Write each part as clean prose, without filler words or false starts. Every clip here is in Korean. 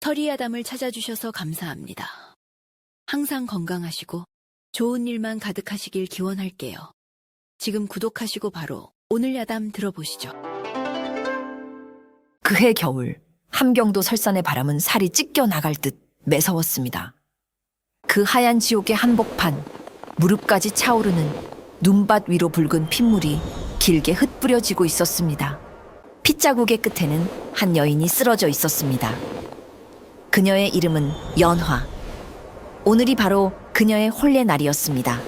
스터리아담을 찾아주셔서 감사합니다. 항상 건강하시고 좋은 일만 가득하시길 기원할게요. 지금 구독하시고 바로 오늘 야담 들어보시죠. 그해 겨울 함경도 설산의 바람은 살이 찢겨 나갈 듯 매서웠습니다. 그 하얀 지옥의 한복판, 무릎까지 차오르는 눈밭 위로 붉은 핏물이 길게 흩뿌려지고 있었습니다. 핏자국의 끝에는 한 여인이 쓰러져 있었습니다. 그녀의 이름은 연화. 오늘이 바로 그녀의 혼례 날이었습니다.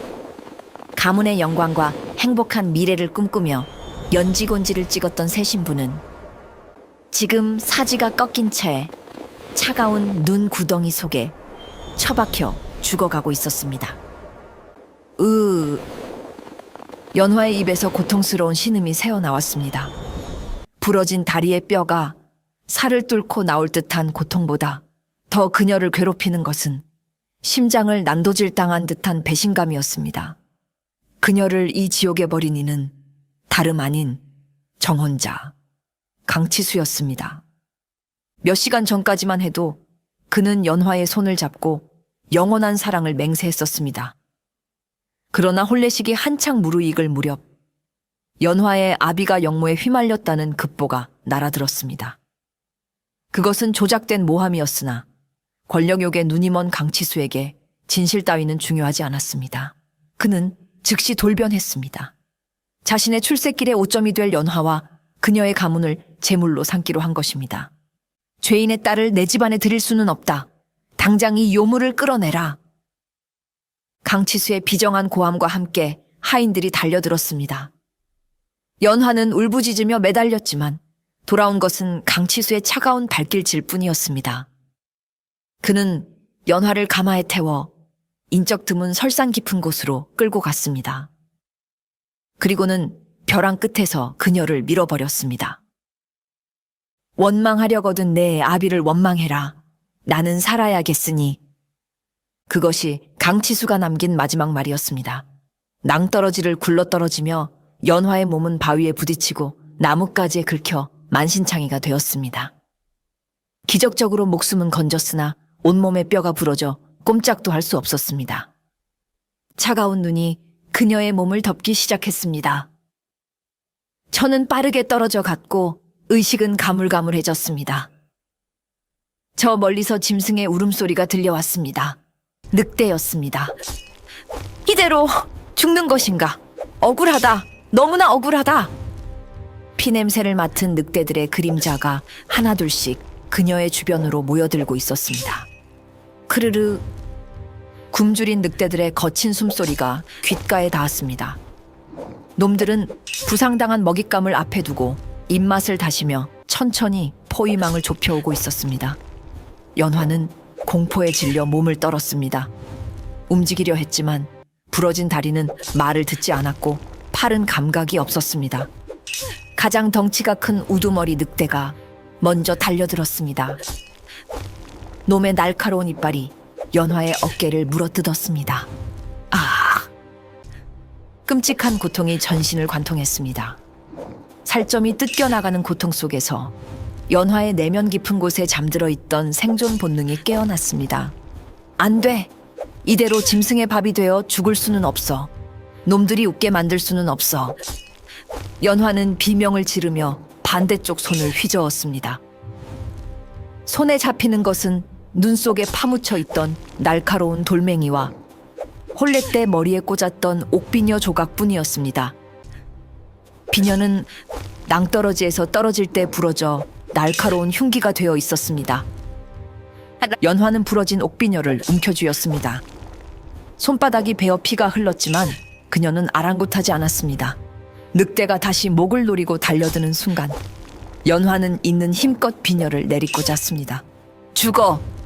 가문의 영광과 행복한 미래를 꿈꾸며 연지곤지를 찍었던 새 신부는 지금 사지가 꺾인 채 차가운 눈 구덩이 속에 처박혀 죽어가고 있었습니다. 연화의 입에서 고통스러운 신음이 새어나왔습니다. 부러진 다리의 뼈가 살을 뚫고 나올 듯한 고통보다 더 그녀를 괴롭히는 것은 심장을 난도질당한 듯한 배신감이었습니다. 그녀를 이 지옥에 버린 이는 다름 아닌 정혼자 강치수였습니다. 몇 시간 전까지만 해도 그는 연화의 손을 잡고 영원한 사랑을 맹세했었습니다. 그러나 혼례식이 한창 무르익을 무렵 연화의 아비가 영모에 휘말렸다는 급보가 날아들었습니다. 그것은 조작된 모함이었으나 권력욕에 눈이 먼 강치수에게 진실 따위는 중요하지 않았습니다. 그는 즉시 돌변했습니다. 자신의 출세길의 오점이 될 연화와 그녀의 가문을 제물로 삼기로 한 것입니다. 죄인의 딸을 내 집안에 들일 수는 없다. 당장 이 요물을 끌어내라. 강치수의 비정한 고함과 함께 하인들이 달려들었습니다. 연화는 울부짖으며 매달렸지만 돌아온 것은 강치수의 차가운 발길질 뿐이었습니다. 그는 연화를 가마에 태워 인적 드문 설산 깊은 곳으로 끌고 갔습니다. 그리고는 벼랑 끝에서 그녀를 밀어버렸습니다. 원망하려거든 내 아비를 원망해라. 나는 살아야겠으니. 그것이 강치수가 남긴 마지막 말이었습니다. 낭떠러지를 굴러떨어지며 연화의 몸은 바위에 부딪히고 나뭇가지에 긁혀 만신창이가 되었습니다. 기적적으로 목숨은 건졌으나 온몸의 뼈가 부러져 꼼짝도 할 수 없었습니다. 차가운 눈이 그녀의 몸을 덮기 시작했습니다. 천은 빠르게 떨어져 갔고 의식은 가물가물해졌습니다. 저 멀리서 짐승의 울음소리가 들려왔습니다. 늑대였습니다. 이대로 죽는 것인가? 억울하다. 너무나 억울하다. 피냄새를 맡은 늑대들의 그림자가 하나둘씩 그녀의 주변으로 모여들고 있었습니다. 크르르. 굶주린 늑대들의 거친 숨소리가 귓가에 닿았습니다. 놈들은 부상당한 먹잇감을 앞에 두고 입맛을 다시며 천천히 포위망을 좁혀오고 있었습니다. 연화는 공포에 질려 몸을 떨었습니다. 움직이려 했지만 부러진 다리는 말을 듣지 않았고 팔은 감각이 없었습니다. 가장 덩치가 큰 우두머리 늑대가 먼저 달려들었습니다. 놈의 날카로운 이빨이 연화의 어깨를 물어뜯었습니다. 끔찍한 고통이 전신을 관통했습니다. 살점이 뜯겨나가는 고통 속에서 연화의 내면 깊은 곳에 잠들어 있던 생존 본능이 깨어났습니다. 안 돼! 이대로 짐승의 밥이 되어 죽을 수는 없어. 놈들이 웃게 만들 수는 없어. 연화는 비명을 지르며 반대쪽 손을 휘저었습니다. 손에 잡히는 것은 눈 속에 파묻혀 있던 날카로운 돌멩이와 혼례 때 머리에 꽂았던 옥비녀 조각뿐이었습니다. 비녀는 낭떠러지에서 떨어질 때 부러져 날카로운 흉기가 되어 있었습니다. 연화는 부러진 옥비녀를 움켜쥐었습니다. 손바닥이 베어 피가 흘렀지만 그녀는 아랑곳하지 않았습니다. 늑대가 다시 목을 노리고 달려드는 순간 연화는 있는 힘껏 비녀를 내리꽂았습니다.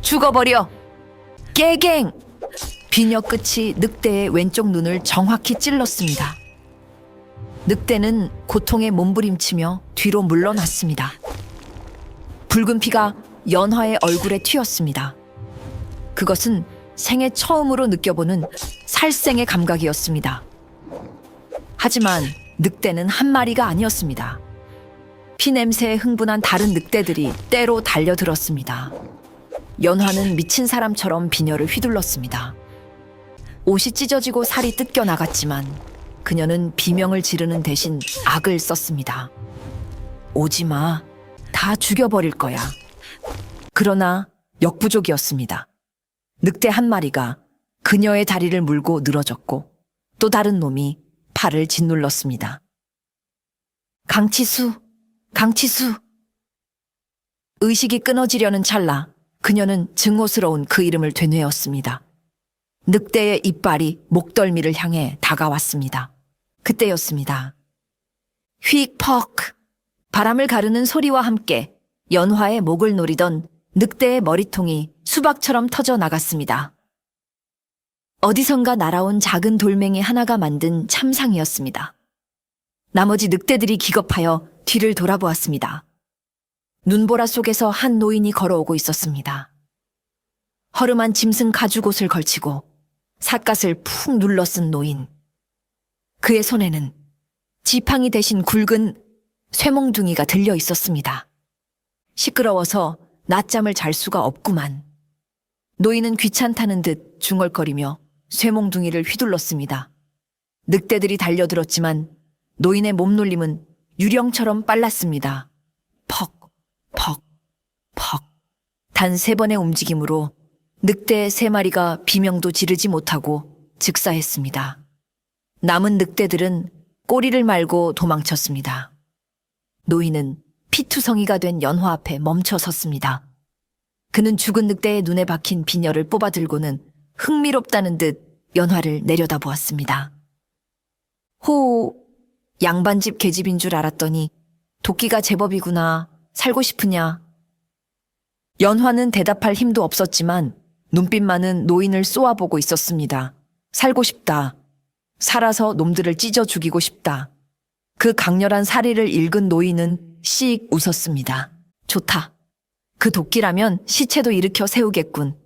죽어버려! 깨갱! 비녀 끝이 늑대의 왼쪽 눈을 정확히 찔렀습니다. 늑대는 고통에 몸부림치며 뒤로 물러났습니다. 붉은 피가 연화의 얼굴에 튀었습니다. 그것은 생애 처음으로 느껴보는 살생의 감각이었습니다. 하지만 늑대는 한 마리가 아니었습니다. 피냄새에 흥분한 다른 늑대들이 떼로 달려들었습니다. 연화는 미친 사람처럼 비녀를 휘둘렀습니다. 옷이 찢어지고 살이 뜯겨 나갔지만 그녀는 비명을 지르는 대신 악을 썼습니다. 오지 마. 다 죽여버릴 거야. 그러나 역부족이었습니다. 늑대 한 마리가 그녀의 다리를 물고 늘어졌고 또 다른 놈이 팔을 짓눌렀습니다. 강치수, 강치수. 의식이 끊어지려는 찰나 그녀는 증오스러운 그 이름을 되뇌었습니다. 늑대의 이빨이 목덜미를 향해 다가왔습니다. 그때였습니다. 휙퍽! 바람을 가르는 소리와 함께 연화의 목을 노리던 늑대의 머리통이 수박처럼 터져 나갔습니다. 어디선가 날아온 작은 돌멩이 하나가 만든 참상이었습니다. 나머지 늑대들이 기겁하여 뒤를 돌아보았습니다. 눈보라 속에서 한 노인이 걸어오고 있었습니다. 허름한 짐승 가죽옷을 걸치고 삿갓을 푹 눌러 쓴 노인. 그의 손에는 지팡이 대신 굵은 쇠몽둥이가 들려 있었습니다. 시끄러워서 낮잠을 잘 수가 없구만. 노인은 귀찮다는 듯 중얼거리며 쇠몽둥이를 휘둘렀습니다. 늑대들이 달려들었지만 노인의 몸놀림은 유령처럼 빨랐습니다. 퍽, 퍽, 퍽. 단 3번의 움직임으로 늑대 3마리가 비명도 지르지 못하고 즉사했습니다. 남은 늑대들은 꼬리를 말고 도망쳤습니다. 노인은 피투성이가 된 연화 앞에 멈춰 섰습니다. 그는 죽은 늑대의 눈에 박힌 비녀를 뽑아들고는 흥미롭다는 듯 연화를 내려다보았습니다. 호, 양반집 계집인 줄 알았더니 도끼가 제법이구나. 살고 싶으냐? 연화는 대답할 힘도 없었지만 눈빛만은 노인을 쏘아보고 있었습니다. 살고 싶다. 살아서 놈들을 찢어 죽이고 싶다. 그 강렬한 사리를 읽은 노인은 씩 웃었습니다. 좋다. 그 도끼라면 시체도 일으켜 세우겠군.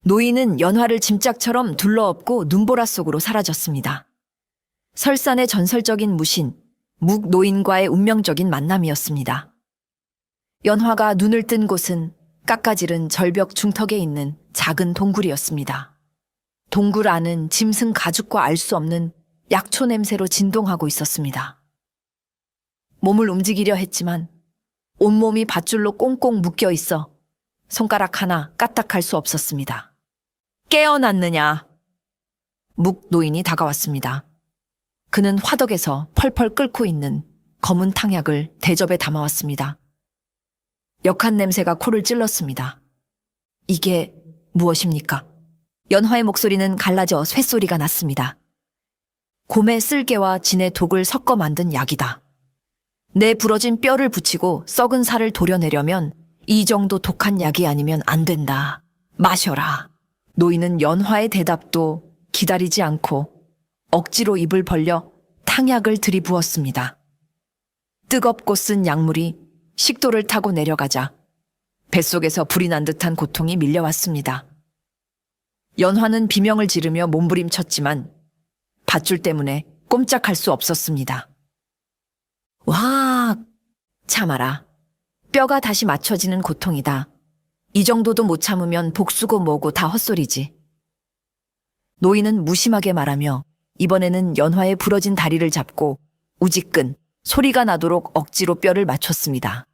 노인은 연화를 짐짝처럼 둘러엎고 눈보라 속으로 사라졌습니다. 설산의 전설적인 무신, 묵 노인과의 운명적인 만남이었습니다. 연화가 눈을 뜬 곳은 깎아지른 절벽 중턱에 있는 작은 동굴이었습니다. 동굴 안은 짐승 가죽과 알 수 없는 약초 냄새로 진동하고 있었습니다. 몸을 움직이려 했지만 온몸이 밧줄로 꽁꽁 묶여 있어 손가락 하나 까딱할 수 없었습니다. 깨어났느냐? 묵 노인이 다가왔습니다. 그는 화덕에서 펄펄 끓고 있는 검은 탕약을 대접에 담아왔습니다. 역한 냄새가 코를 찔렀습니다. 이게 무엇입니까? 연화의 목소리는 갈라져 쇳소리가 났습니다. 곰의 쓸개와 진의 독을 섞어 만든 약이다. 내 부러진 뼈를 붙이고 썩은 살을 도려내려면 이 정도 독한 약이 아니면 안 된다. 마셔라. 노인은 연화의 대답도 기다리지 않고 억지로 입을 벌려 탕약을 들이부었습니다. 뜨겁고 쓴 약물이 식도를 타고 내려가자 뱃속에서 불이 난 듯한 고통이 밀려왔습니다. 연화는 비명을 지르며 몸부림쳤지만 밧줄 때문에 꼼짝할 수 없었습니다. 와, 참아라. 뼈가 다시 맞춰지는 고통이다. 이 정도도 못 참으면 복수고 뭐고 다 헛소리지. 노인은 무심하게 말하며 이번에는 연화의 부러진 다리를 잡고 우지끈 소리가 나도록 억지로 뼈를 맞췄습니다.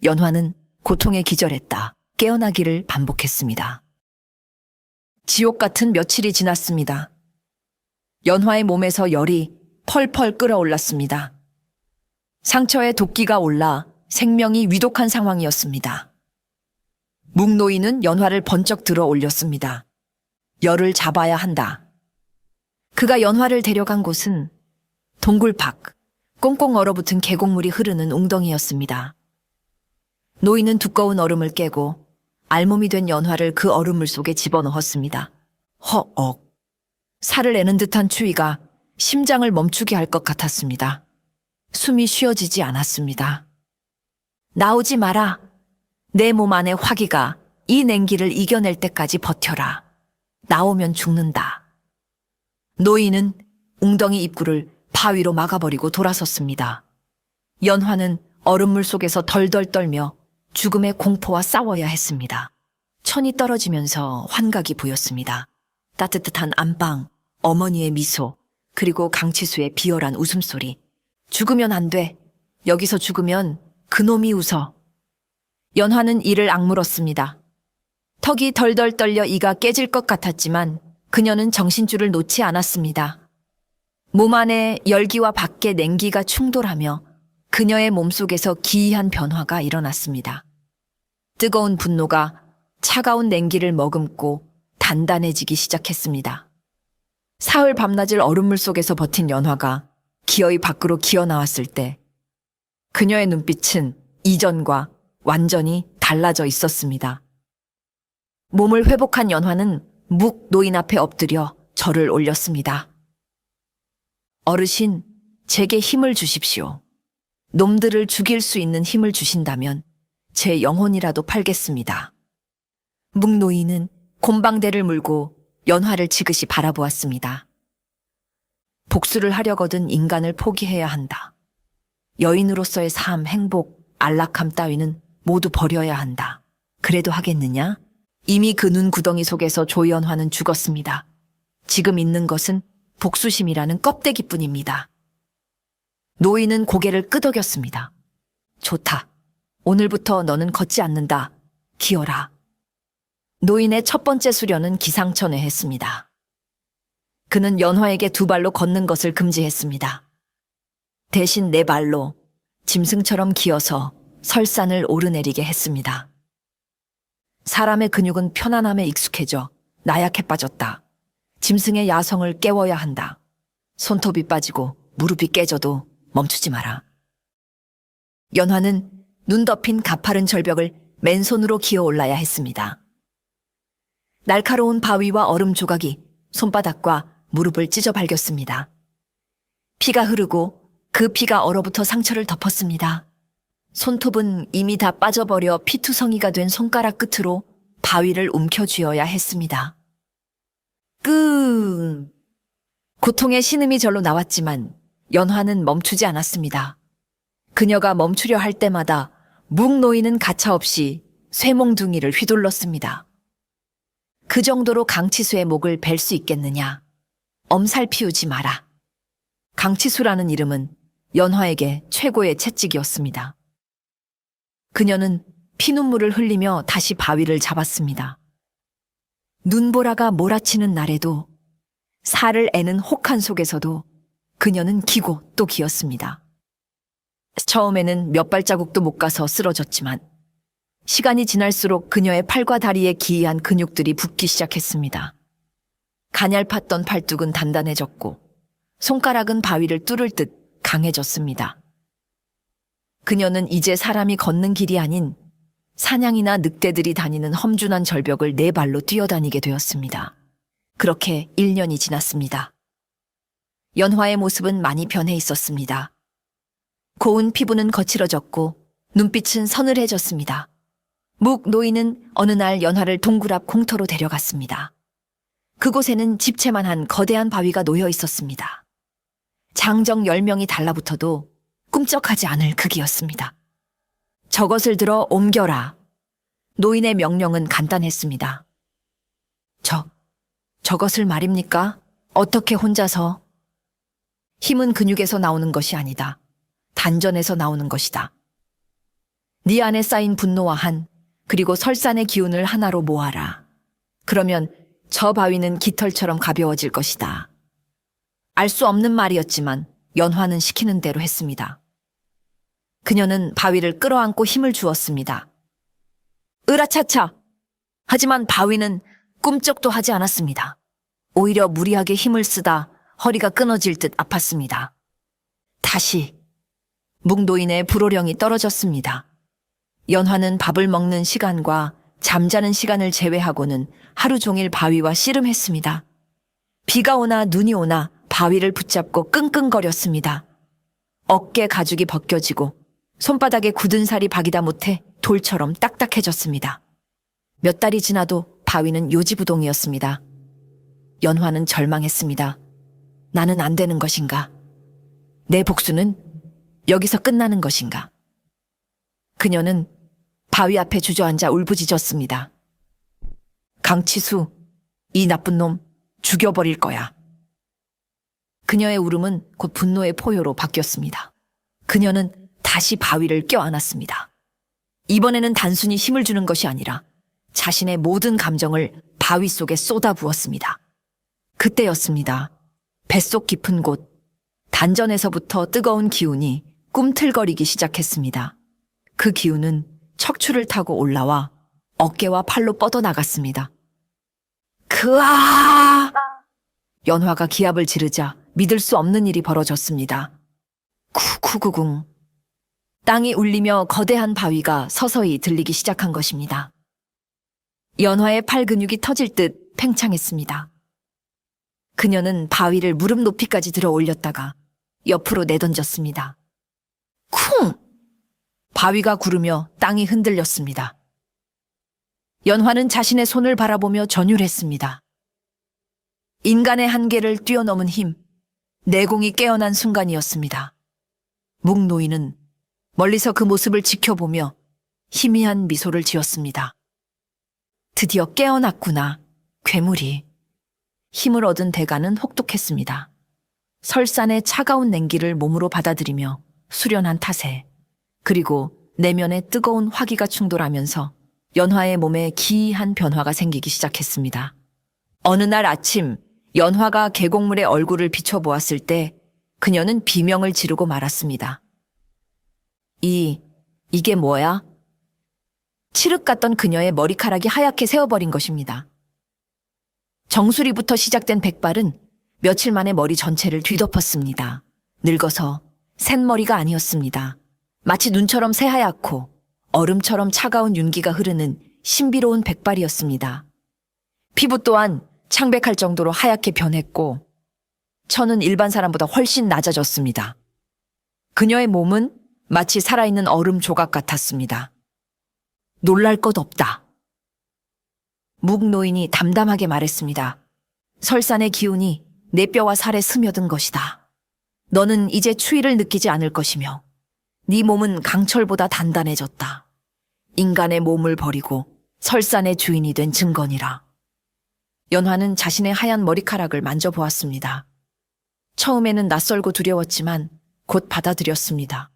연화는 고통에 기절했다. 깨어나기를 반복했습니다. 지옥 같은 며칠이 지났습니다. 연화의 몸에서 열이 펄펄 끓어올랐습니다. 상처에 도끼가 올라 생명이 위독한 상황이었습니다. 묵노인은 연화를 번쩍 들어 올렸습니다. 열을 잡아야 한다. 그가 연화를 데려간 곳은 동굴 밖, 꽁꽁 얼어붙은 계곡물이 흐르는 웅덩이였습니다. 노인은 두꺼운 얼음을 깨고 알몸이 된 연화를 그 얼음물 속에 집어넣었습니다. 허억. 살을 내는 듯한 추위가 심장을 멈추게 할 것 같았습니다. 숨이 쉬어지지 않았습니다. 나오지 마라. 내 몸 안의 화기가 이 냉기를 이겨낼 때까지 버텨라. 나오면 죽는다. 노인은 웅덩이 입구를 바위로 막아버리고 돌아섰습니다. 연화는 얼음물 속에서 덜덜 떨며 죽음의 공포와 싸워야 했습니다. 천이 떨어지면서 환각이 보였습니다. 따뜻한 안방, 어머니의 미소, 그리고 강치수의 비열한 웃음소리. 죽으면 안 돼. 여기서 죽으면 그놈이 웃어. 연화는 이를 악물었습니다. 턱이 덜덜 떨려 이가 깨질 것 같았지만 그녀는 정신줄을 놓지 않았습니다. 몸 안에 열기와 밖에 냉기가 충돌하며 그녀의 몸속에서 기이한 변화가 일어났습니다. 뜨거운 분노가 차가운 냉기를 머금고 단단해지기 시작했습니다. 사흘 밤낮을 얼음물 속에서 버틴 연화가 기어이 밖으로 기어 나왔을 때 그녀의 눈빛은 이전과 완전히 달라져 있었습니다. 몸을 회복한 연화는 묵 노인 앞에 엎드려 절을 올렸습니다. 어르신, 제게 힘을 주십시오. 놈들을 죽일 수 있는 힘을 주신다면 제 영혼이라도 팔겠습니다. 묵 노인은 곰방대를 물고 연화를 지그시 바라보았습니다. 복수를 하려거든 인간을 포기해야 한다. 여인으로서의 삶, 행복, 안락함 따위는 모두 버려야 한다. 그래도 하겠느냐? 이미 그 눈 구덩이 속에서 조연화는 죽었습니다. 지금 있는 것은 복수심이라는 껍데기뿐입니다. 노인은 고개를 끄덕였습니다. 좋다. 오늘부터 너는 걷지 않는다. 기어라. 노인의 첫 번째 수련은 기상천외했습니다. 그는 연화에게 두 발로 걷는 것을 금지했습니다. 대신 네 발로 짐승처럼 기어서 설산을 오르내리게 했습니다. 사람의 근육은 편안함에 익숙해져 나약해 빠졌다. 짐승의 야성을 깨워야 한다. 손톱이 빠지고 무릎이 깨져도 멈추지 마라. 연화는 눈 덮인 가파른 절벽을 맨손으로 기어 올라야 했습니다. 날카로운 바위와 얼음 조각이 손바닥과 무릎을 찢어 발겼습니다. 피가 흐르고 그 피가 얼어붙어 상처를 덮었습니다. 손톱은 이미 다 빠져버려 피투성이가 된 손가락 끝으로 바위를 움켜쥐어야 했습니다. 고통의 신음이 절로 나왔지만 연화는 멈추지 않았습니다. 그녀가 멈추려 할 때마다 묵 노인은 가차없이 쇠몽둥이를 휘둘렀습니다. 그 정도로 강치수의 목을 벨 수 있겠느냐? 엄살 피우지 마라. 강치수라는 이름은 연화에게 최고의 채찍이었습니다. 그녀는 피눈물을 흘리며 다시 바위를 잡았습니다. 눈보라가 몰아치는 날에도 살을 애는 혹한 속에서도 그녀는 기고 또 기었습니다. 처음에는 몇 발자국도 못 가서 쓰러졌지만 시간이 지날수록 그녀의 팔과 다리에 기이한 근육들이 붙기 시작했습니다. 가냘팠던 팔뚝은 단단해졌고 손가락은 바위를 뚫을 듯 강해졌습니다. 그녀는 이제 사람이 걷는 길이 아닌 사냥이나 늑대들이 다니는 험준한 절벽을 네 발로 뛰어다니게 되었습니다. 그렇게 1년이 지났습니다. 연화의 모습은 많이 변해 있었습니다. 고운 피부는 거칠어졌고 눈빛은 서늘해졌습니다. 묵 노인은 어느 날 연화를 동굴 앞 공터로 데려갔습니다. 그곳에는 집채만한 거대한 바위가 놓여 있었습니다. 장정 10명이 달라붙어도 꿈쩍하지 않을 크기였습니다. 저것을 들어 옮겨라. 노인의 명령은 간단했습니다. 저것을 말입니까? 어떻게 혼자서? 힘은 근육에서 나오는 것이 아니다. 단전에서 나오는 것이다. 네 안에 쌓인 분노와 그리고 설산의 기운을 하나로 모아라. 그러면 저 바위는 깃털처럼 가벼워질 것이다. 알 수 없는 말이었지만 연화는 시키는 대로 했습니다. 그녀는 바위를 끌어안고 힘을 주었습니다. 으라차차! 하지만 바위는 꿈쩍도 하지 않았습니다. 오히려 무리하게 힘을 쓰다 허리가 끊어질 듯 아팠습니다. 다시 묵노인의 불호령이 떨어졌습니다. 연화는 밥을 먹는 시간과 잠자는 시간을 제외하고는 하루 종일 바위와 씨름했습니다. 비가 오나 눈이 오나 바위를 붙잡고 끙끙거렸습니다. 어깨 가죽이 벗겨지고 손바닥에 굳은 살이 박이다 못해 돌처럼 딱딱해졌습니다. 몇 달이 지나도 바위는 요지부동이었습니다. 연화는 절망했습니다. 나는 안 되는 것인가? 내 복수는 여기서 끝나는 것인가? 그녀는 바위 앞에 주저앉아 울부짖었습니다. 강치수, 이 나쁜 놈 죽여버릴 거야. 그녀의 울음은 곧 분노의 포효로 바뀌었습니다. 그녀는 다시 바위를 껴안았습니다. 이번에는 단순히 힘을 주는 것이 아니라 자신의 모든 감정을 바위 속에 쏟아부었습니다. 그때였습니다. 뱃속 깊은 곳, 단전에서부터 뜨거운 기운이 꿈틀거리기 시작했습니다. 그 기운은 척추를 타고 올라와 어깨와 팔로 뻗어나갔습니다. 그아! 연화가 기합을 지르자 믿을 수 없는 일이 벌어졌습니다. 쿠쿠구궁. 땅이 울리며 거대한 바위가 서서히 들리기 시작한 것입니다. 연화의 팔 근육이 터질 듯 팽창했습니다. 그녀는 바위를 무릎 높이까지 들어 올렸다가 옆으로 내던졌습니다. 쿵! 바위가 구르며 땅이 흔들렸습니다. 연화는 자신의 손을 바라보며 전율했습니다. 인간의 한계를 뛰어넘은 힘, 내공이 깨어난 순간이었습니다. 묵노인은 멀리서 그 모습을 지켜보며 희미한 미소를 지었습니다. 드디어 깨어났구나, 괴물이. 힘을 얻은 대가는 혹독했습니다. 설산의 차가운 냉기를 몸으로 받아들이며 수련한 탓에, 그리고 내면의 뜨거운 화기가 충돌하면서 연화의 몸에 기이한 변화가 생기기 시작했습니다. 어느 날 아침, 연화가 계곡물의 얼굴을 비춰보았을 때 그녀는 비명을 지르고 말았습니다. 이게 뭐야? 칠흑 같던 그녀의 머리카락이 하얗게 새어버린 것입니다. 정수리부터 시작된 백발은 며칠 만에 머리 전체를 뒤덮었습니다. 늙어서 샌머리가 아니었습니다. 마치 눈처럼 새하얗고 얼음처럼 차가운 윤기가 흐르는 신비로운 백발이었습니다. 피부 또한 창백할 정도로 하얗게 변했고 천은 일반 사람보다 훨씬 낮아졌습니다. 그녀의 몸은 마치 살아있는 얼음 조각 같았습니다. 놀랄 것 없다. 묵노인이 담담하게 말했습니다. 설산의 기운이 내 뼈와 살에 스며든 것이다. 너는 이제 추위를 느끼지 않을 것이며 네 몸은 강철보다 단단해졌다. 인간의 몸을 버리고 설산의 주인이 된 증거니라. 연화는 자신의 하얀 머리카락을 만져보았습니다. 처음에는 낯설고 두려웠지만 곧 받아들였습니다.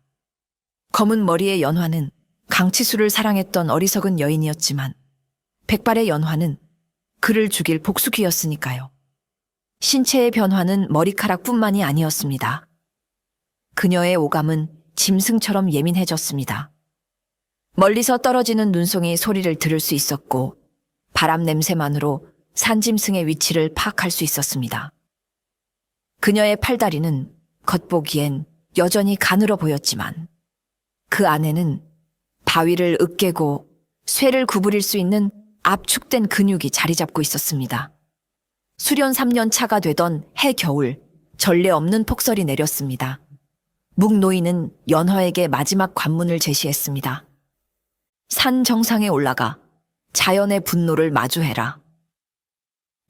검은 머리의 연화는 강치수를 사랑했던 어리석은 여인이었지만 백발의 연화는 그를 죽일 복수귀였으니까요. 신체의 변화는 머리카락뿐만이 아니었습니다. 그녀의 오감은 짐승처럼 예민해졌습니다. 멀리서 떨어지는 눈송이 소리를 들을 수 있었고 바람 냄새만으로 산짐승의 위치를 파악할 수 있었습니다. 그녀의 팔다리는 겉보기엔 여전히 가늘어 보였지만 그 안에는 바위를 으깨고 쇠를 구부릴 수 있는 압축된 근육이 자리 잡고 있었습니다. 수련 3년 차가 되던 해 겨울 전례 없는 폭설이 내렸습니다. 묵노인은 연화에게 마지막 관문을 제시했습니다. 산 정상에 올라가 자연의 분노를 마주해라.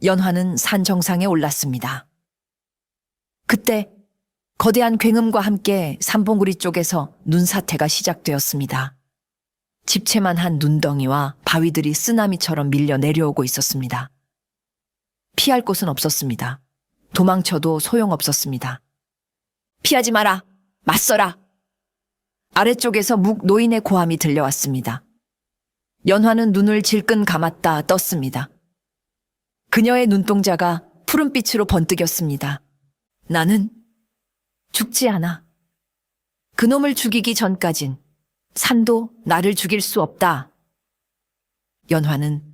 연화는 산 정상에 올랐습니다. 그때 거대한 굉음과 함께 산봉우리 쪽에서 눈사태가 시작되었습니다. 집채만 한 눈덩이와 바위들이 쓰나미처럼 밀려 내려오고 있었습니다. 피할 곳은 없었습니다. 도망쳐도 소용없었습니다. 피하지 마라! 맞서라! 아래쪽에서 묵노인의 고함이 들려왔습니다. 연화는 눈을 질끈 감았다 떴습니다. 그녀의 눈동자가 푸른빛으로 번뜩였습니다. 나는 죽지 않아. 그놈을 죽이기 전까진 산도 나를 죽일 수 없다. 연화는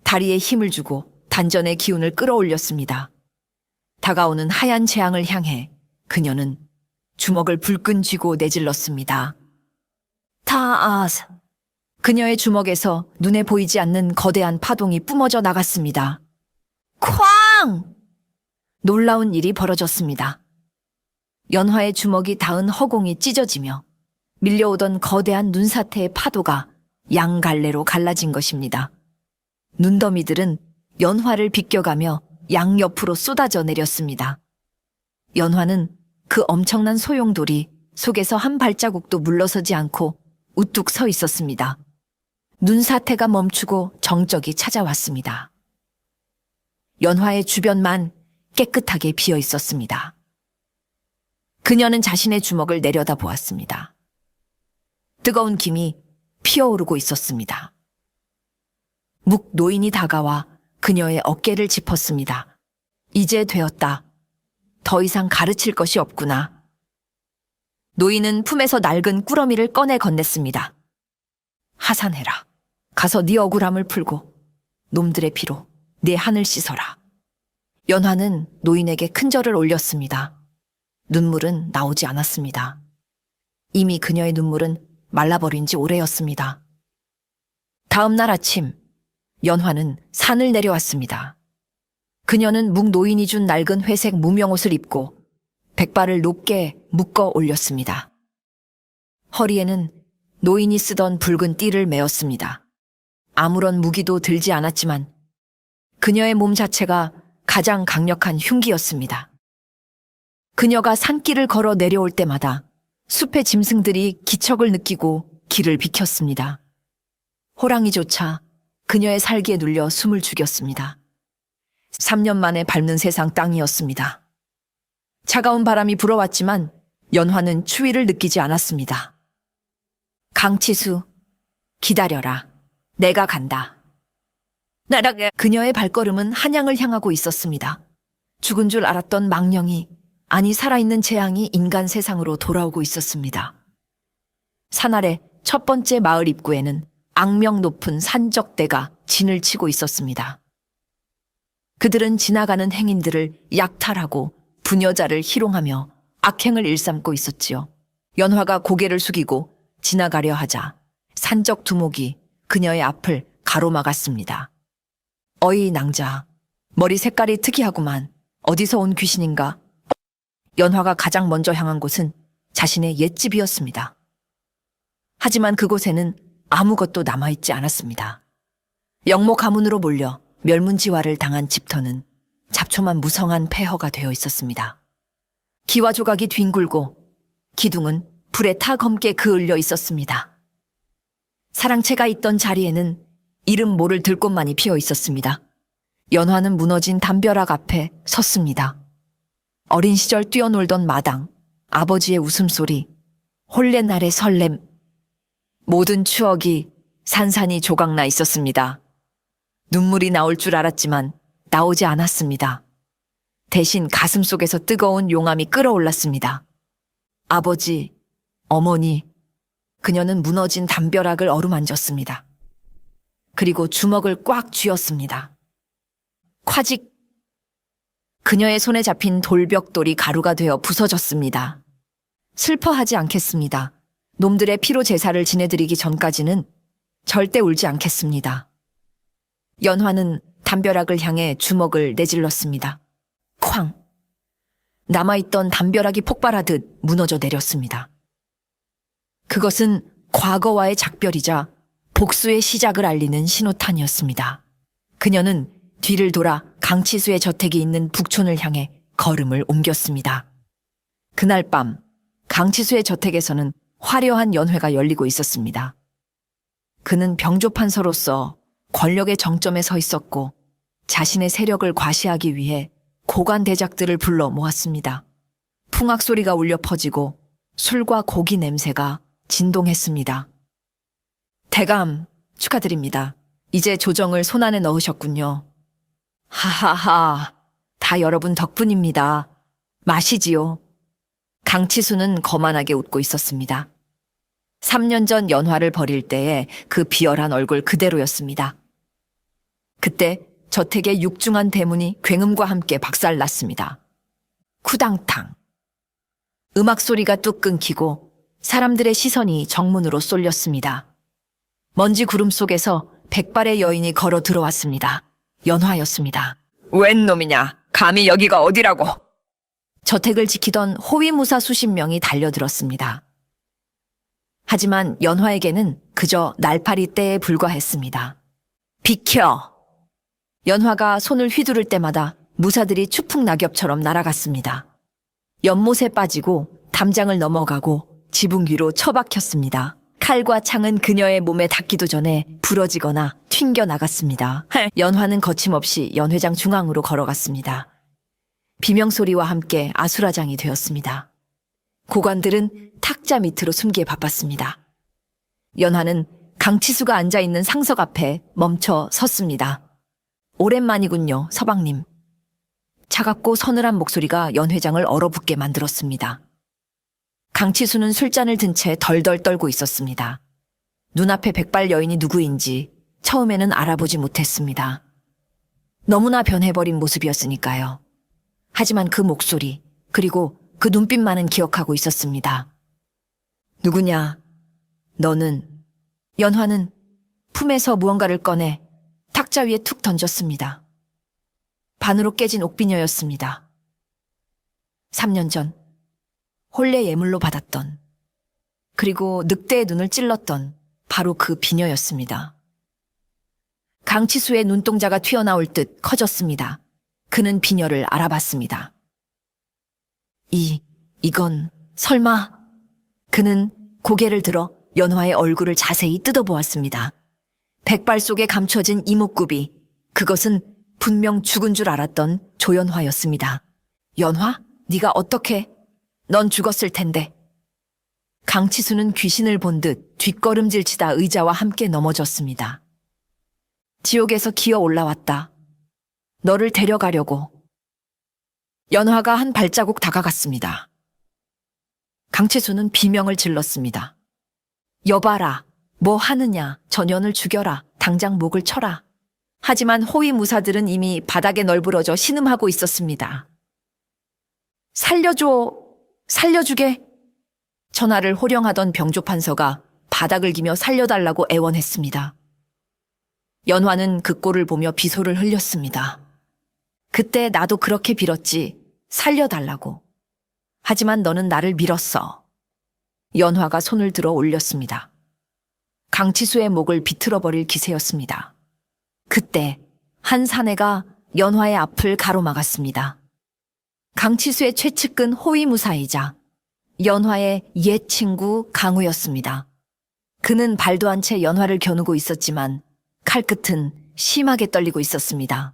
다리에 힘을 주고 단전의 기운을 끌어올렸습니다. 다가오는 하얀 재앙을 향해 그녀는 주먹을 불끈 쥐고 내질렀습니다. 타아스! 그녀의 주먹에서 눈에 보이지 않는 거대한 파동이 뿜어져 나갔습니다. 쾅! 놀라운 일이 벌어졌습니다. 연화의 주먹이 닿은 허공이 찢어지며 밀려오던 거대한 눈사태의 파도가 양갈래로 갈라진 것입니다. 눈더미들은 연화를 비껴가며 양옆으로 쏟아져 내렸습니다. 연화는 그 엄청난 소용돌이 속에서 한 발자국도 물러서지 않고 우뚝 서 있었습니다. 눈사태가 멈추고 정적이 찾아왔습니다. 연화의 주변만 깨끗하게 비어 있었습니다. 그녀는 자신의 주먹을 내려다 보았습니다. 뜨거운 김이 피어오르고 있었습니다. 묵 노인이 다가와 그녀의 어깨를 짚었습니다. 이제 되었다. 더 이상 가르칠 것이 없구나. 노인은 품에서 낡은 꾸러미를 꺼내 건넸습니다. 하산해라. 가서 네 억울함을 풀고 놈들의 피로 네 한을 씻어라. 연화는 노인에게 큰 절을 올렸습니다. 눈물은 나오지 않았습니다. 이미 그녀의 눈물은 말라버린 지 오래였습니다. 다음 날 아침, 연화는 산을 내려왔습니다. 그녀는 묵 노인이 준 낡은 회색 무명옷을 입고 백발을 높게 묶어 올렸습니다. 허리에는 노인이 쓰던 붉은 띠를 메었습니다. 아무런 무기도 들지 않았지만 그녀의 몸 자체가 가장 강력한 흉기였습니다. 그녀가 산길을 걸어 내려올 때마다 숲의 짐승들이 기척을 느끼고 길을 비켰습니다. 호랑이조차 그녀의 살기에 눌려 숨을 죽였습니다. 3년 만에 밟는 세상 땅이었습니다. 차가운 바람이 불어왔지만 연화는 추위를 느끼지 않았습니다. 강치수, 기다려라. 내가 간다. 나락에 그녀의 발걸음은 한양을 향하고 있었습니다. 죽은 줄 알았던 망령이, 아니 살아있는 재앙이 인간 세상으로 돌아오고 있었습니다. 산 아래 첫 번째 마을 입구에는 악명 높은 산적대가 진을 치고 있었습니다. 그들은 지나가는 행인들을 약탈하고 부녀자를 희롱하며 악행을 일삼고 있었지요. 연화가 고개를 숙이고 지나가려 하자 산적 두목이 그녀의 앞을 가로막았습니다. 어이 낭자, 머리 색깔이 특이하구만. 어디서 온 귀신인가? 연화가 가장 먼저 향한 곳은 자신의 옛집이었습니다. 하지만 그곳에는 아무것도 남아있지 않았습니다. 영모 가문으로 몰려 멸문지화를 당한 집터는 잡초만 무성한 폐허가 되어 있었습니다. 기와 조각이 뒹굴고 기둥은 불에 타 검게 그을려 있었습니다. 사랑채가 있던 자리에는 이름 모를 들꽃만이 피어 있었습니다. 연화는 무너진 담벼락 앞에 섰습니다. 어린 시절 뛰어놀던 마당, 아버지의 웃음소리, 홀레날의 설렘, 모든 추억이 산산이 조각나 있었습니다. 눈물이 나올 줄 알았지만 나오지 않았습니다. 대신 가슴속에서 뜨거운 용암이 끓어올랐습니다. 아버지, 어머니, 그녀는 무너진 담벼락을 어루만졌습니다. 그리고 주먹을 꽉 쥐었습니다. 콰직! 그녀의 손에 잡힌 돌벽돌이 가루가 되어 부서졌습니다. 슬퍼하지 않겠습니다. 놈들의 피로 제사를 지내드리기 전까지는 절대 울지 않겠습니다. 연화는 담벼락을 향해 주먹을 내질렀습니다. 쾅! 남아있던 담벼락이 폭발하듯 무너져 내렸습니다. 그것은 과거와의 작별이자 복수의 시작을 알리는 신호탄이었습니다. 그녀는 뒤를 돌아 강치수의 저택이 있는 북촌을 향해 걸음을 옮겼습니다. 그날 밤 강치수의 저택에서는 화려한 연회가 열리고 있었습니다. 그는 병조판서로서 권력의 정점에 서 있었고 자신의 세력을 과시하기 위해 고관 대작들을 불러 모았습니다. 풍악 소리가 울려 퍼지고 술과 고기 냄새가 진동했습니다. 대감, 축하드립니다. 이제 조정을 손안에 넣으셨군요. 하하하, 다 여러분 덕분입니다. 마시지요. 강치수는 거만하게 웃고 있었습니다. 3년 전 연화를 버릴 때의 그 비열한 얼굴 그대로였습니다. 그때 저택의 육중한 대문이 굉음과 함께 박살났습니다. 쿠당탕. 음악 소리가 뚝 끊기고 사람들의 시선이 정문으로 쏠렸습니다. 먼지 구름 속에서 백발의 여인이 걸어 들어왔습니다. 연화였습니다. 웬 놈이냐? 감히 여기가 어디라고? 저택을 지키던 호위무사 수십 명이 달려들었습니다. 하지만 연화에게는 그저 날파리 떼에 불과했습니다. 비켜! 연화가 손을 휘두를 때마다 무사들이 추풍 낙엽처럼 날아갔습니다. 연못에 빠지고 담장을 넘어가고 지붕 위로 처박혔습니다. 칼과 창은 그녀의 몸에 닿기도 전에 부러지거나 튕겨 나갔습니다. 연화는 거침없이 연회장 중앙으로 걸어갔습니다. 비명소리와 함께 아수라장이 되었습니다. 고관들은 탁자 밑으로 숨기에 바빴습니다. 연화는 강치수가 앉아있는 상석 앞에 멈춰 섰습니다. 오랜만이군요, 서방님. 차갑고 서늘한 목소리가 연회장을 얼어붙게 만들었습니다. 강치수는 술잔을 든 채 덜덜 떨고 있었습니다. 눈앞에 백발 여인이 누구인지 처음에는 알아보지 못했습니다. 너무나 변해버린 모습이었으니까요. 하지만 그 목소리, 그리고 그 눈빛만은 기억하고 있었습니다. 누구냐? 너는. 연화는 품에서 무언가를 꺼내 탁자 위에 툭 던졌습니다. 반으로 깨진 옥비녀였습니다. 3년 전 혼례 예물로 받았던, 그리고 늑대의 눈을 찔렀던 바로 그 비녀였습니다. 강치수의 눈동자가 튀어나올 듯 커졌습니다. 그는 비녀를 알아봤습니다. 이건 설마. 그는 고개를 들어 연화의 얼굴을 자세히 뜯어보았습니다. 백발 속에 감춰진 이목구비, 그것은 분명 죽은 줄 알았던 조연화였습니다. 연화? 네가 어떻게? 넌 죽었을 텐데. 강치수는 귀신을 본 듯 뒷걸음질치다 의자와 함께 넘어졌습니다. 지옥에서 기어 올라왔다. 너를 데려가려고. 연화가 한 발자국 다가갔습니다. 강치수는 비명을 질렀습니다. 여봐라, 뭐 하느냐, 전연을 죽여라, 당장 목을 쳐라. 하지만 호위무사들은 이미 바닥에 널브러져 신음하고 있었습니다. 살려줘, 살려주게. 전하를 호령하던 병조판서가 바닥을 기며 살려달라고 애원했습니다. 연화는 그 꼴을 보며 비소를 흘렸습니다. 그때 나도 그렇게 빌었지, 살려달라고. 하지만 너는 나를 밀었어. 연화가 손을 들어 올렸습니다. 강치수의 목을 비틀어버릴 기세였습니다. 그때 한 사내가 연화의 앞을 가로막았습니다. 강치수의 최측근 호위무사이자 연화의 옛 친구 강우였습니다. 그는 발도 한 채 연화를 겨누고 있었지만 칼끝은 심하게 떨리고 있었습니다.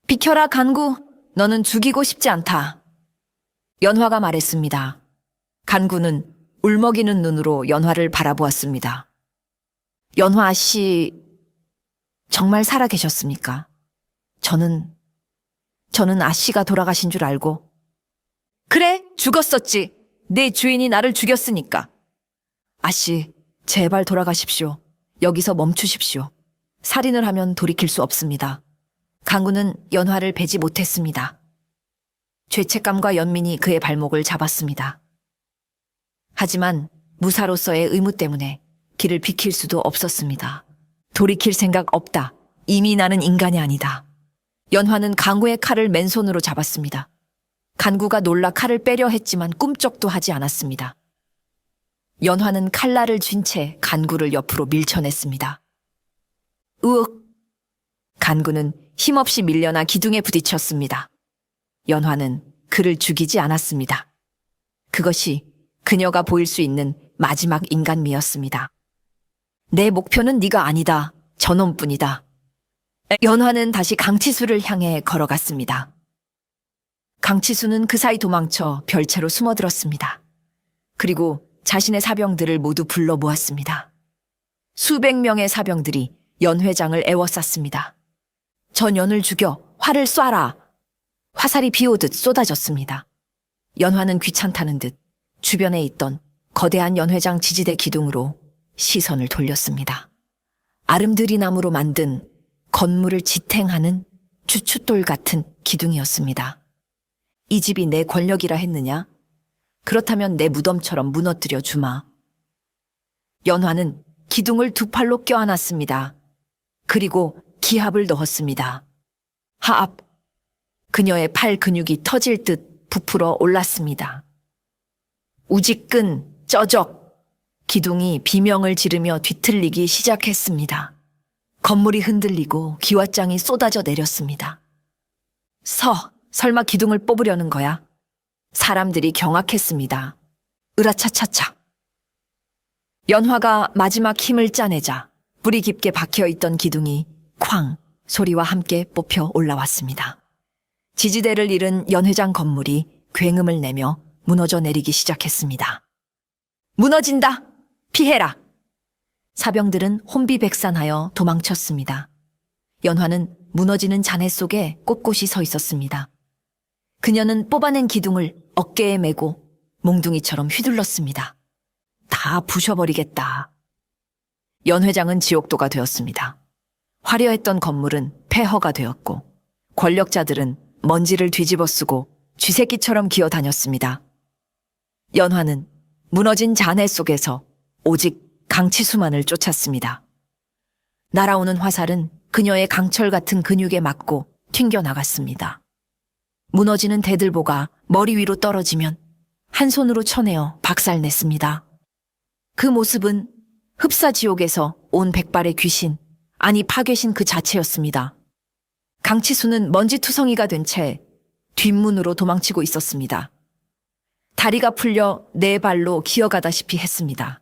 비켜라, 간구. 너는 죽이고 싶지 않다. 연화가 말했습니다. 간구는 울먹이는 눈으로 연화를 바라보았습니다. 연화 씨, 정말 살아계셨습니까? 저는 아씨가 돌아가신 줄 알고. 그래, 죽었었지. 내 주인이 나를 죽였으니까. 아씨, 제발 돌아가십시오. 여기서 멈추십시오. 살인을 하면 돌이킬 수 없습니다. 강구는 연화를 베지 못했습니다. 죄책감과 연민이 그의 발목을 잡았습니다. 하지만 무사로서의 의무 때문에 길을 비킬 수도 없었습니다. 돌이킬 생각 없다. 이미 나는 인간이 아니다. 연화는 강구의 칼을 맨손으로 잡았습니다. 간구가 놀라 칼을 빼려 했지만 꿈쩍도 하지 않았습니다. 연화는 칼날을 쥔 채 간구를 옆으로 밀쳐냈습니다. 으윽! 간구는 힘없이 밀려나 기둥에 부딪혔습니다. 연화는 그를 죽이지 않았습니다. 그것이 그녀가 보일 수 있는 마지막 인간미였습니다. 내 목표는 네가 아니다. 저놈뿐이다. 연화는 다시 강치수를 향해 걸어갔습니다. 강치수는 그 사이 도망쳐 별채로 숨어들었습니다. 그리고 자신의 사병들을 모두 불러 모았습니다. 수백 명의 사병들이 연회장을 애워쌌습니다. 전 연을 죽여 활을 쏴라. 화살이 비오듯 쏟아졌습니다. 연화는 귀찮다는 듯 주변에 있던 거대한 연회장 지지대 기둥으로 시선을 돌렸습니다. 아름드리 나무로 만든 건물을 지탱하는 주춧돌 같은 기둥이었습니다. 이 집이 내 권력이라 했느냐? 그렇다면 내 무덤처럼 무너뜨려 주마. 연화는 기둥을 두 팔로 껴안았습니다. 그리고 기합을 넣었습니다. 하압! 그녀의 팔 근육이 터질 듯 부풀어 올랐습니다. 우지끈, 쩌적! 기둥이 비명을 지르며 뒤틀리기 시작했습니다. 건물이 흔들리고 기왓장이 쏟아져 내렸습니다. 설마 기둥을 뽑으려는 거야? 사람들이 경악했습니다. 으라차차차. 연화가 마지막 힘을 짜내자 뿌리 깊게 박혀있던 기둥이 쾅 소리와 함께 뽑혀 올라왔습니다. 지지대를 잃은 연회장 건물이 굉음을 내며 무너져 내리기 시작했습니다. 무너진다! 피해라! 사병들은 혼비백산하여 도망쳤습니다. 연화는 무너지는 잔해 속에 꼿꼿이 서 있었습니다. 그녀는 뽑아낸 기둥을 어깨에 메고 몽둥이처럼 휘둘렀습니다. 다 부셔버리겠다. 연회장은 지옥도가 되었습니다. 화려했던 건물은 폐허가 되었고 권력자들은 먼지를 뒤집어 쓰고 쥐새끼처럼 기어다녔습니다. 연화는 무너진 잔해 속에서 오직 강치수만을 쫓았습니다. 날아오는 화살은 그녀의 강철 같은 근육에 맞고 튕겨나갔습니다. 무너지는 대들보가 머리 위로 떨어지면 한 손으로 쳐내어 박살냈습니다. 그 모습은 흡사지옥에서 온 백발의 귀신, 아니 파괴신 그 자체였습니다. 강치수는 먼지투성이가 된 채 뒷문으로 도망치고 있었습니다. 다리가 풀려 네 발로 기어가다시피 했습니다.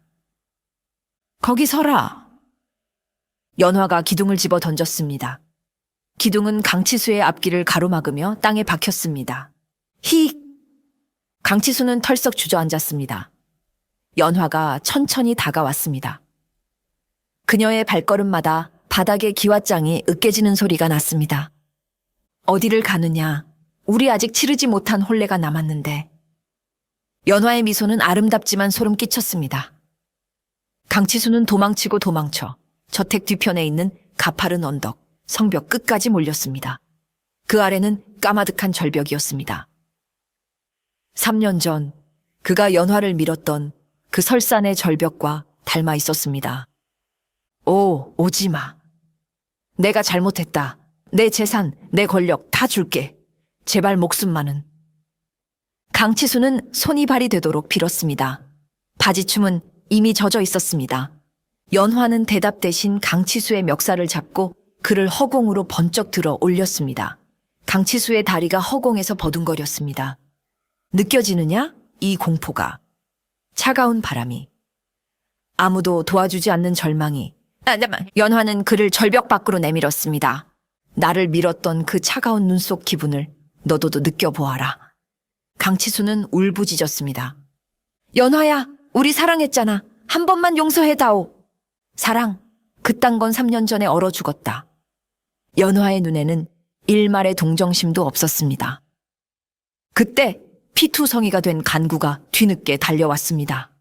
거기 서라. 연화가 기둥을 집어 던졌습니다. 기둥은 강치수의 앞길을 가로막으며 땅에 박혔습니다. 히! 강치수는 털썩 주저앉았습니다. 연화가 천천히 다가왔습니다. 그녀의 발걸음마다 바닥에 기왓장이 으깨지는 소리가 났습니다. 어디를 가느냐? 우리 아직 치르지 못한 혼례가 남았는데. 연화의 미소는 아름답지만 소름 끼쳤습니다. 강치수는 도망치고 도망쳐 저택 뒤편에 있는 가파른 언덕, 성벽 끝까지 몰렸습니다. 그 아래는 까마득한 절벽이었습니다. 3년 전 그가 연화를 밀었던 그 설산의 절벽과 닮아 있었습니다. 오, 오지마. 내가 잘못했다. 내 재산, 내 권력 다 줄게. 제발 목숨만은. 강치수는 손이 발이 되도록 빌었습니다. 바지춤은 이미 젖어 있었습니다. 연화는 대답 대신 강치수의 멱살을 잡고 그를 허공으로 번쩍 들어 올렸습니다. 강치수의 다리가 허공에서 버둥거렸습니다. 느껴지느냐? 이 공포가. 차가운 바람이. 아무도 도와주지 않는 절망이. 연화는 그를 절벽 밖으로 내밀었습니다. 나를 밀었던 그 차가운 눈 속 기분을 너도 느껴보아라. 강치수는 울부짖었습니다. 연화야, 우리 사랑했잖아. 한 번만 용서해다오. 사랑, 그딴 건 3년 전에 얼어 죽었다. 연화의 눈에는 일말의 동정심도 없었습니다. 그때 피투성이가 된 간구가 뒤늦게 달려왔습니다.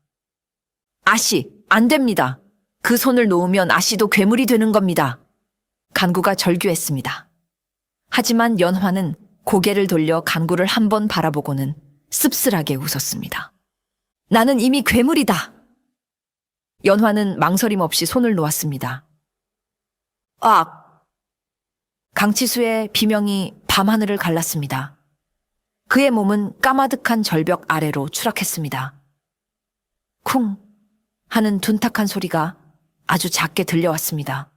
아씨, 안 됩니다. 그 손을 놓으면 아씨도 괴물이 되는 겁니다. 간구가 절규했습니다. 하지만 연화는 고개를 돌려 간구를 한 번 바라보고는 씁쓸하게 웃었습니다. 나는 이미 괴물이다. 연화는 망설임 없이 손을 놓았습니다. 악! 강치수의 비명이 밤하늘을 갈랐습니다. 그의 몸은 까마득한 절벽 아래로 추락했습니다. 쿵! 하는 둔탁한 소리가 아주 작게 들려왔습니다.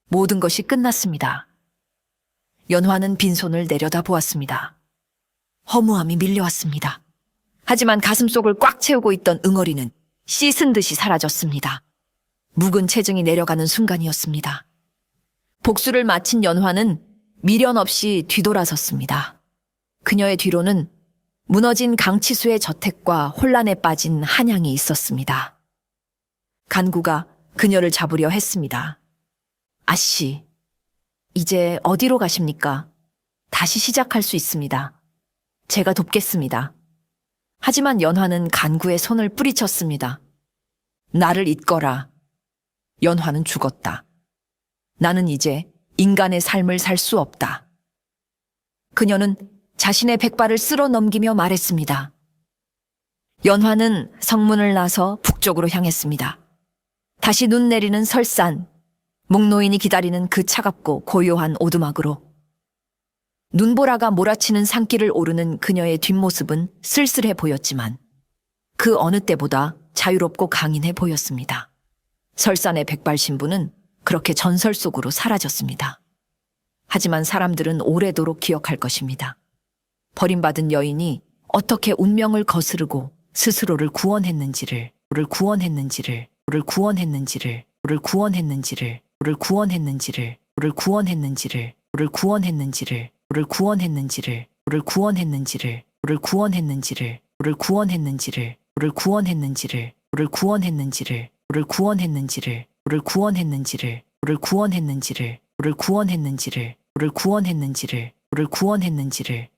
모든 것이 끝났습니다. 연화는 빈손을 내려다보았습니다. 허무함이 밀려왔습니다. 하지만 가슴속을 꽉 채우고 있던 응어리는 씻은 듯이 사라졌습니다. 묵은 체증이 내려가는 순간이었습니다. 복수를 마친 연화는 미련 없이 뒤돌아섰습니다. 그녀의 뒤로는 무너진 강치수의 저택과 혼란에 빠진 한양이 있었습니다. 간구가 그녀를 잡으려 했습니다. 아씨, 이제 어디로 가십니까? 다시 시작할 수 있습니다. 제가 돕겠습니다. 하지만 연화는 간구의 손을 뿌리쳤습니다. 나를 잊거라. 연화는 죽었다. 나는 이제 인간의 삶을 살 수 없다. 그녀는 자신의 백발을 쓸어 넘기며 말했습니다. 연화는 성문을 나서 북쪽으로 향했습니다. 다시 눈 내리는 설산, 목노인이 기다리는 그 차갑고 고요한 오두막으로. 눈보라가 몰아치는 산길을 오르는 그녀의 뒷모습은 쓸쓸해 보였지만 그 어느 때보다 자유롭고 강인해 보였습니다. 설산의 백발 신부는 그렇게 전설 속으로 사라졌습니다. 하지만 사람들은 오래도록 기억할 것입니다. 버림받은 여인이 어떻게 운명을 거스르고 스스로를 구원했는지를 우를 구원했는지를 우를 구원했는지를 우를 구원했는지를 우를 구원했는지를 우를 구원했는지를 우를 구원했는지를 우를 구원했는지를 우를 구원했는지를 우를 구원했는지를 우를 구원했는지를 우를 구원했는지를 우를 구원했는지를 우를 구원했는지를 우를 구원했는지를 우를 구원했는지를 우를 구원했는지를 우를 구원했는지를